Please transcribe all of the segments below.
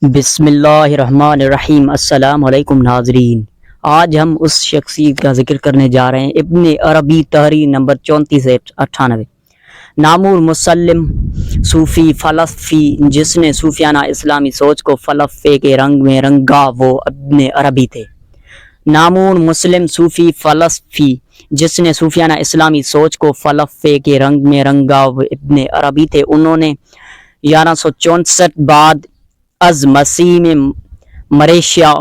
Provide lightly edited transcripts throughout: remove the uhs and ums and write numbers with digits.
بسم اللہ الرحمن الرحیم۔ السلام علیکم ناظرین، آج ہم اس شخصیت کا ذکر کرنے جا رہے ہیں ابن عربی تحریر نمبر 34 سے 98۔ نامور مسلم صوفی فلسفی جس نے صوفیانہ اسلامی سوچ کو فلسفے کے رنگ میں رنگا وہ ابن عربی تھے۔ نامور مسلم صوفی فلسفی جس نے صوفیانہ اسلامی سوچ کو فلسفے کے رنگ میں رنگا وہ ابن عربی تھے۔ انہوں نے 1164 بعد از مسیح میں مریشیا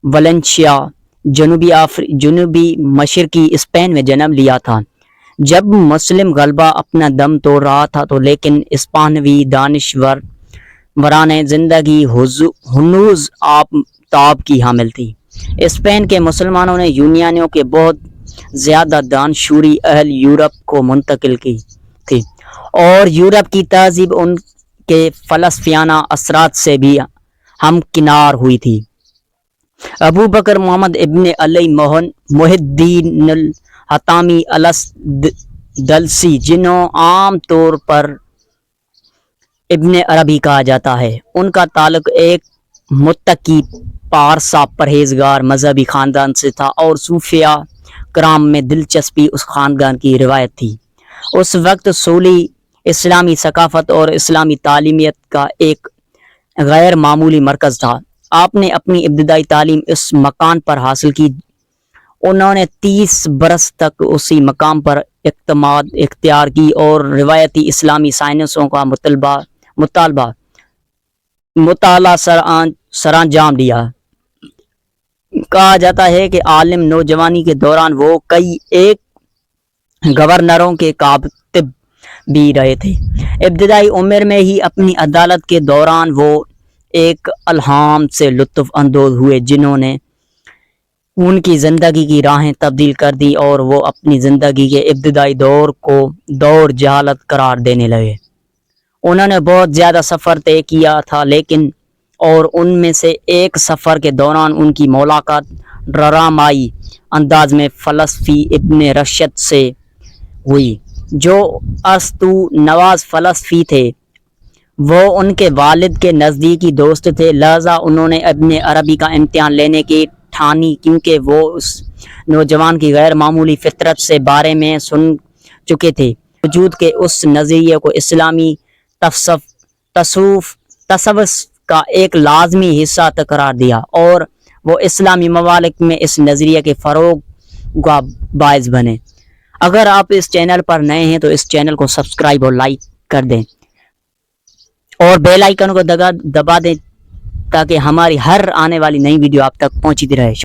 ولنسیا جنوبی مشرقی اسپین میں جنم لیا تھا۔ جب مسلم غلبہ اپنا دم توڑ رہا تھا تو لیکن اسپانوی دانشوران زندگی ہنوز آفتاب کی حامل تھی۔ اسپین کے مسلمانوں نے یونانیوں کے بہت زیادہ دانشوری اہل یورپ کو منتقل کی تھی اور یورپ کی تہذیب ان کے فلسفیانہ اثرات سے بھی ہمکنار ہوئی تھی۔ ابو بکر محمد ابن علی محی الدین الحطامی الاسدلسی جنہوں عام طور پر ابن عربی کہا جاتا ہے، ان کا تعلق ایک متقی پارسا پرہیزگار مذہبی خاندان سے تھا اور صوفیہ کرام میں دلچسپی اس خاندان کی روایت تھی۔ اس وقت سولی اسلامی ثقافت اور اسلامی تعلیمیت کا ایک غیر معمولی مرکز تھا۔ آپ نے اپنی ابتدائی تعلیم اس مکان پر حاصل کی۔ انہوں نے 30 برس تک اسی مقام پر اقامت اختیار کی اور روایتی اسلامی سائنسوں کا مطالعہ سرانجام دیا۔ کہا جاتا ہے کہ عالم نوجوانی کے دوران وہ ایک گورنروں کے کاتب بھی رہے تھے۔ ابتدائی عمر میں ہی اپنی عدالت کے دوران وہ ایک الہام سے لطف اندوز ہوئے جنہوں نے ان کی زندگی کی راہیں تبدیل کر دی اور وہ اپنی زندگی کے ابتدائی دور کو دور جہالت قرار دینے لگے۔ انہوں نے بہت زیادہ سفر طے کیا تھا لیکن اور ان میں سے ایک سفر کے دوران ان کی ملاقات ڈرامائی انداز میں فلسفی ابن رشد سے ہوئی جو ارسطو نواز فلسفی تھے۔ وہ ان کے والد کے نزدیکی دوست تھے، لہذا انہوں نے ابن عربی کا امتحان لینے کی ٹھانی کیونکہ وہ اس نوجوان کی غیر معمولی فطرت سے بارے میں سن چکے تھے۔ وجود کے اس نظریے کو اسلامی تصوف کا ایک لازمی حصہ قرار دیا اور وہ اسلامی ممالک میں اس نظریے کے فروغ کا باعث بنے۔ اگر آپ اس چینل پر نئے ہیں تو اس چینل کو سبسکرائب اور لائک کر دیں اور بیل آئیکن کو دبا دیں تاکہ ہماری ہر آنے والی نئی ویڈیو آپ تک پہنچتی رہے۔